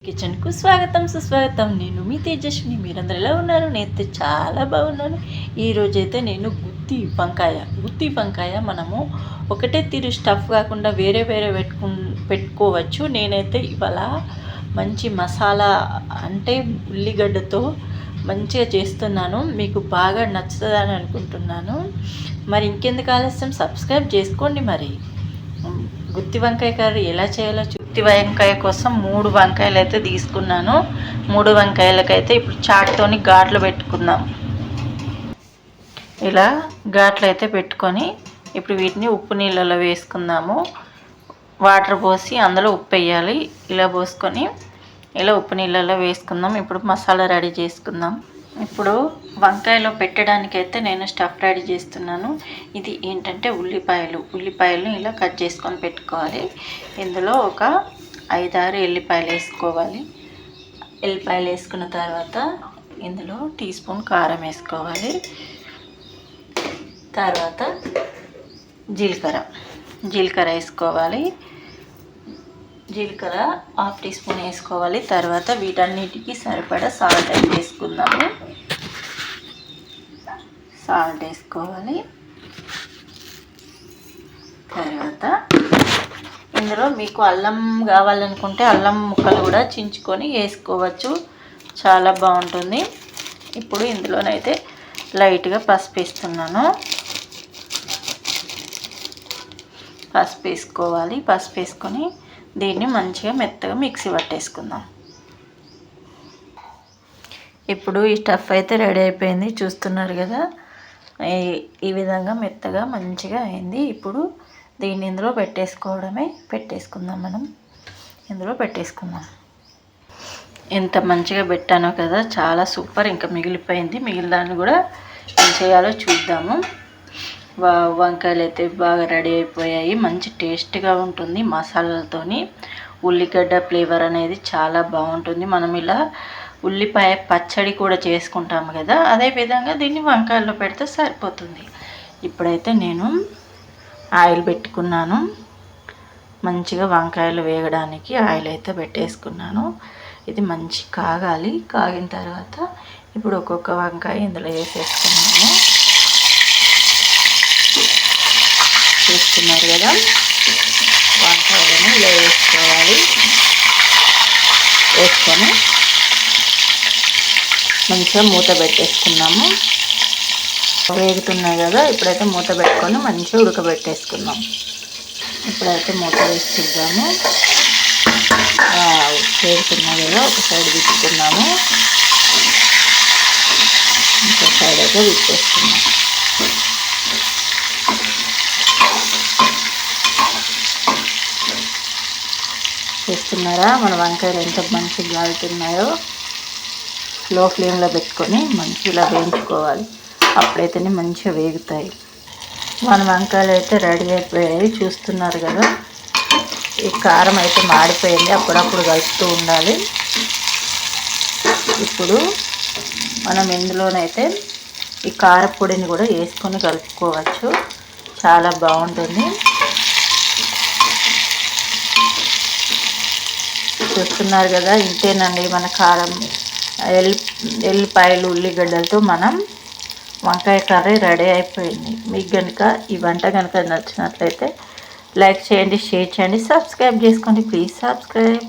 కిచెన్కు స్వాగతం సుస్వాగతం. నేను మీ తేజస్విని. మీరందరూ ఎలా ఉన్నారు? నేనైతే చాలా బాగున్నాను. ఈరోజైతే నేను గుత్తి వంకాయ మనము ఒకటే తీరు స్టఫ్ కాకుండా వేరే వేరే పెట్టుకోవచ్చు. నేనైతే ఇవాళ మంచి మసాలా అంటే ఉల్లిగడ్డతో మంచిగా చేస్తున్నాను. మీకు బాగా నచ్చుతుందని అనుకుంటున్నాను. మరి ఇంకెందుకు ఆలస్యం, సబ్స్క్రైబ్ చేసుకోండి. మరి గుత్తి వంకాయ కర్రీ ఎలా చేయాలో గుత్తి వంకాయ కోసం 3 వంకాయలు అయితే తీసుకున్నాను. 3 వంకాయలకైతే ఇప్పుడు చాట్తోని ఘాట్లు పెట్టుకుందాం. ఇలా ఘాట్లు అయితే పెట్టుకొని ఇప్పుడు వీటిని ఉప్పు నీళ్ళలో వేసుకుందాము. వాటర్ పోసి అందులో ఉప్పు వేయాలి. ఇలా పోసుకొని ఇలా ఉప్పు నీళ్ళలో వేసుకుందాం. ఇప్పుడు మసాలా రెడీ చేసుకుందాం. ఇప్పుడు వంకాయలో పెట్టడానికైతే నేను స్టఫ్ రెడీ చేస్తున్నాను. ఇది ఏంటంటే ఉల్లిపాయలను ఇలా కట్ చేసుకొని పెట్టుకోవాలి. ఇందులో ఒక 5-6 ఎల్లిపాయలు వేసుకోవాలి. ఎల్లిపాయలు వేసుకున్న తర్వాత ఇందులో టీ స్పూన్ కారం వేసుకోవాలి. తర్వాత జీలకర్ర వేసుకోవాలి. జీలకర్ర 1/2 టీ స్పూన్ వేసుకోవాలి. తర్వాత వీటన్నిటికీ సరిపడా సాల్ట్ అయితే వేసుకుందాము. సాల్ట్ వేసుకోవాలి. తర్వాత ఇందులో మీకు అల్లం కావాలనుకుంటే అల్లం ముక్కలు కూడా చించుకొని వేసుకోవచ్చు, చాలా బాగుంటుంది. ఇప్పుడు ఇందులోనైతే లైట్గా పసుపు వేస్తున్నాను. పసుపు వేసుకోవాలి. పసుపు వేసుకొని దీన్ని మంచిగా మెత్తగా మిక్సీ పట్టేసుకుందాం. ఇప్పుడు ఈ స్టఫ్ అయితే రెడీ అయిపోయింది, చూస్తున్నారు కదా. ఈ విధంగా మెత్తగా మంచిగా అయింది. ఇప్పుడు దీన్ని ఇందులో పెట్టేసుకుందాం. మనం ఇందులో పెట్టేసుకుందాం. ఎంత మంచిగా పెట్టానో కదా, చాలా సూపర్. ఇంకా మిగిలిపోయింది, మిగిలిన దాన్ని కూడా ఏం చేయాలో చూద్దాము. వంకాయలు అయితే బాగా రెడీ అయిపోయాయి. మంచి టేస్ట్గా ఉంటుంది మసాలాలతోని. ఉల్లిగడ్డ ఫ్లేవర్ అనేది చాలా బాగుంటుంది. మనం ఇలా ఉల్లిపాయ పచ్చడి కూడా చేసుకుంటాము కదా, అదేవిధంగా దీన్ని వంకాయల్లో పెడితే సరిపోతుంది. ఇప్పుడైతే నేను ఆయిల్ పెట్టుకున్నాను. మంచిగా వంకాయలు వేగడానికి ఆయిల్ అయితే పెట్టేసుకున్నాను. ఇది మంచి కాగాలి. కాగిన తర్వాత ఇప్పుడు ఒక్కొక్క వంకాయ ఇందులో వేసేసుకున్నాను. చూస్తున్నారు కదా, వంకాయలను ఇలా వేసుకోవాలి. వేసుకొని మంచిగా మూత పెట్టేసుకున్నాము. వేగుతున్నాయి కదా, ఇప్పుడైతే మూత పెట్టుకొని మంచిగా ఉడకబెట్టేసుకుందాం. ఇప్పుడైతే మూత వేసుకుందాము. వేగుతున్నాయి కదా, ఒక సైడ్ తిప్పుకున్నాము, ఇంకో సైడ్ అయితే తిప్పేసుకున్నాం. చూస్తున్నారా మన వంకాయలు ఎంత మంచిగా గాలుతున్నాయో. లో ఫ్లేమ్లో పెట్టుకొని మంచిగా ఇలా వేయించుకోవాలి, అప్పుడైతేనే మంచిగా వేగుతాయి. మన వంకాయలు అయితే రెడీ అయిపోయాయి, చూస్తున్నారు కదా. ఈ కారం అయితే మాడిపోయింది, అప్పుడప్పుడు కలుపుతూ ఉండాలి. ఇప్పుడు మనం ఇందులోనైతే ఈ కారపొడిని కూడా వేసుకొని కలుపుకోవచ్చు, చాలా బాగుంటుంది. చూస్తున్నారు కదా, ఇంతేనండి మన కారం, ఎల్లిపాయలు, ఉల్లిగడ్డలతో మనం వంకాయ కర్రీ రెడీ అయిపోయింది. మీకు కనుక ఈ వంట కనుక నచ్చినట్లయితే లైక్ చేయండి, షేర్ చేయండి, సబ్స్క్రైబ్ చేసుకోండి. Please subscribe.